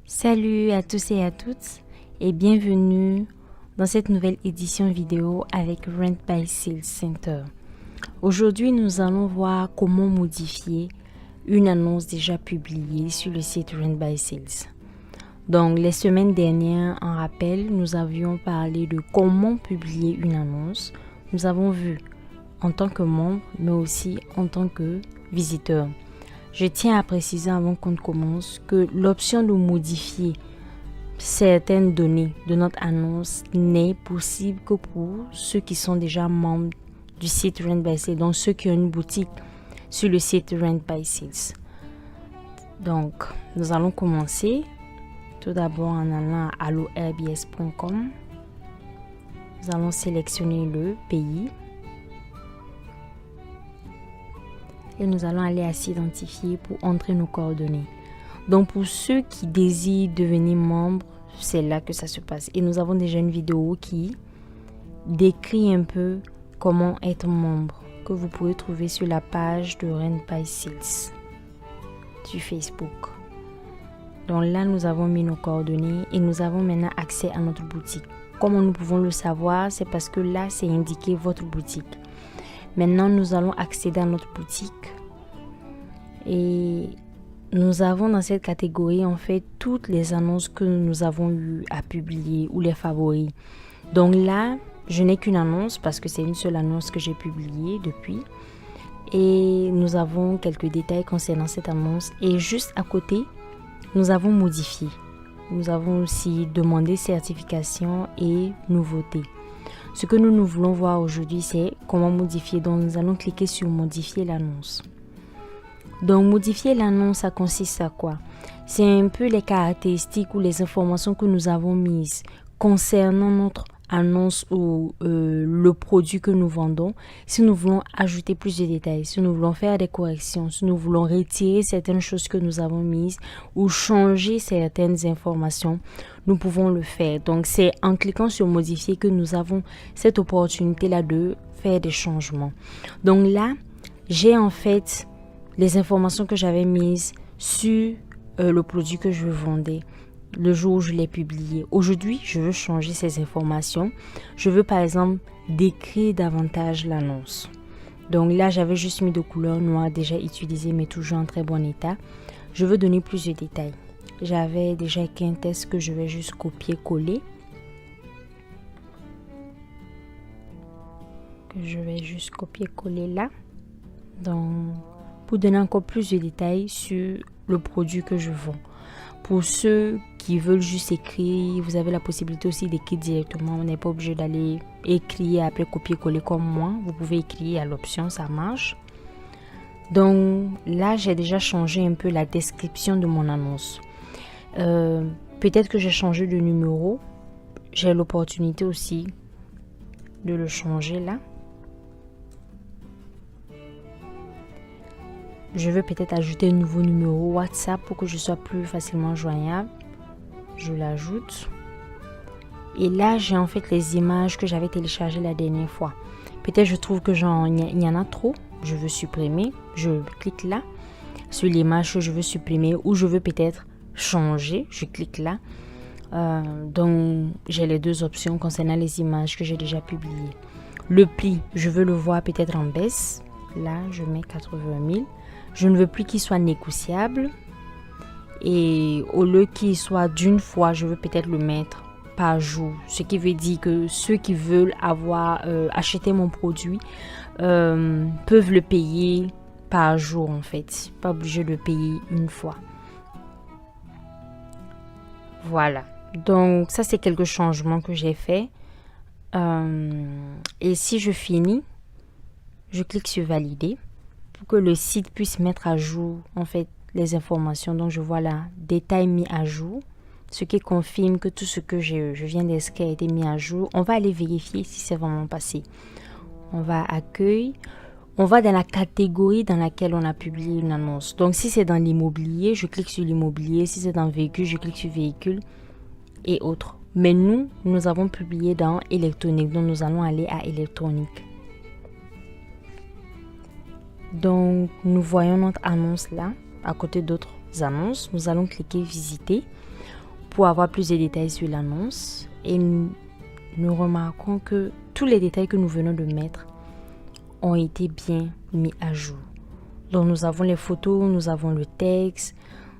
Salut à tous et à toutes et bienvenue dans cette nouvelle édition vidéo avec Rent by Sales Center. Aujourd'hui, nous allons voir comment modifier une annonce déjà publiée sur le site Rent by Sales. Donc, les semaines dernières, en rappel, nous avions parlé de comment publier une annonce. Nous avons vu en tant que membre, mais aussi en tant que visiteur. Je tiens à préciser avant qu'on commence que l'option de modifier certaines données de notre annonce n'est possible que pour ceux qui sont déjà membres du site Rent by Sales, donc ceux qui ont une boutique sur le site Rent by Sales. Donc, nous allons commencer tout d'abord en allant à alloairbs.com. Nous allons sélectionner le pays. Et nous allons aller à s'identifier pour entrer nos coordonnées. Donc pour ceux qui désirent devenir membres, c'est là que ça se passe. Et nous avons déjà une vidéo qui décrit un peu comment être membre, que vous pouvez trouver sur la page de Rent by Sales sur Facebook. Donc là, nous avons mis nos coordonnées et nous avons maintenant accès à notre boutique. Comment nous pouvons le savoir? C'est parce que là, c'est indiqué votre boutique. Maintenant, nous allons accéder à notre boutique et nous avons dans cette catégorie en fait toutes les annonces que nous avons eu à publier ou les favoris. Donc là, je n'ai qu'une annonce parce que c'est une seule annonce que j'ai publiée depuis. Et nous avons quelques détails concernant cette annonce. Et juste à côté, nous avons modifié. Nous avons aussi demandé certification et nouveauté. Ce que nous voulons voir aujourd'hui, c'est comment modifier. Donc, nous allons cliquer sur modifier l'annonce. Donc, modifier l'annonce, ça consiste à quoi? C'est un peu les caractéristiques ou les informations que nous avons mises concernant notre annonce ou le produit que nous vendons. Si nous voulons ajouter plus de détails, si nous voulons faire des corrections, si nous voulons retirer certaines choses que nous avons mises ou changer certaines informations, nous pouvons le faire. Donc, c'est en cliquant sur modifier que nous avons cette opportunité-là de faire des changements. Donc là, j'ai en fait les informations que j'avais mises sur le produit que je vendais le jour où je l'ai publié. Aujourd'hui, je veux changer ces informations. Je veux par exemple décrire davantage l'annonce. Donc là, j'avais juste mis de couleur noire déjà utilisée mais toujours en très bon état. Je veux donner plus de détails. J'avais déjà écrit un texte que je vais juste copier-coller. Là. Donc, pour donner encore plus de détails sur le produit que je vends. Pour ceux qui veulent juste écrire, vous avez la possibilité aussi d'écrire directement. On n'est pas obligé d'aller écrire et après copier-coller comme moi. Vous pouvez écrire à l'option, ça marche. Donc là, j'ai déjà changé un peu la description de mon annonce. Peut-être que j'ai changé de numéro. J'ai l'opportunité aussi de le changer là. Je veux peut-être ajouter un nouveau numéro WhatsApp pour que je sois plus facilement joignable. Je l'ajoute. Et là, j'ai en fait les images que j'avais téléchargées la dernière fois. Peut-être je trouve que il y en a trop. Je veux supprimer. Je clique là sur l'image que je veux supprimer ou je veux peut-être changer. Je clique là. Donc, j'ai les deux options concernant les images que j'ai déjà publiées. Le pli, je veux le voir peut-être en baisse. Là, je mets 80 000. Je ne veux plus qu'il soit négociable. Et au lieu qu'il soit d'une fois, je veux peut-être le mettre par jour. Ce qui veut dire que ceux qui veulent acheter mon produit peuvent le payer par jour en fait. Pas obligé de payer une fois. Voilà. Donc ça c'est quelques changements que j'ai fait. Et si je finis, je clique sur valider. Pour que le site puisse mettre à jour en fait les informations. Donc je vois là, détails mis à jour, ce qui confirme que tout ce que je viens d'inscrire a été mis à jour. On va aller vérifier si c'est vraiment passé. On va à accueil, on va dans la catégorie dans laquelle on a publié une annonce. Donc si c'est dans l'immobilier, je clique sur l'immobilier. Si c'est dans véhicule, je clique sur véhicule et autres. Mais nous avons publié dans électronique, donc nous allons aller à électronique. Donc, nous voyons notre annonce là, à côté d'autres annonces. Nous allons cliquer visiter pour avoir plus de détails sur l'annonce et nous remarquons que tous les détails que nous venons de mettre ont été bien mis à jour. Donc nous avons les photos, nous avons le texte,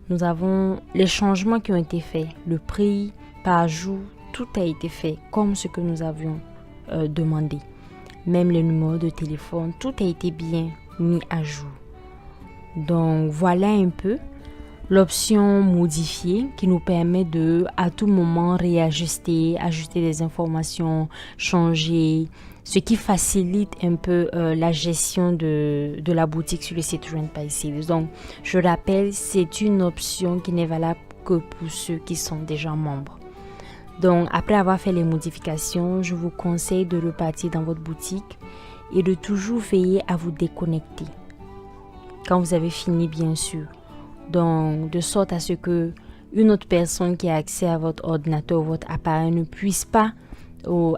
nous avons les changements qui ont été faits, le prix par jour, tout a été fait comme ce que nous avions demandé. Même les numéros de téléphone, tout a été bien mis à jour. Donc voilà un peu l'option modifier qui nous permet de à tout moment réajuster, ajouter des informations, changer, ce qui facilite un peu la gestion de la boutique sur le site Rent by Sales. Donc je rappelle, c'est une option qui n'est valable que pour ceux qui sont déjà membres. Donc après avoir fait les modifications, je vous conseille de repartir dans votre boutique et de toujours veiller à vous déconnecter quand vous avez fini, bien sûr. Donc, de sorte à ce que une autre personne qui a accès à votre ordinateur ou votre appareil ne puisse pas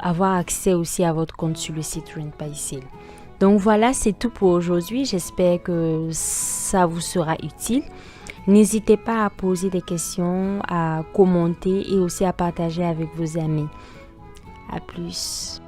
avoir accès aussi à votre compte sur le site Rent by Sales. Donc voilà, c'est tout pour aujourd'hui. J'espère que ça vous sera utile. N'hésitez pas à poser des questions, à commenter et aussi à partager avec vos amis. À plus.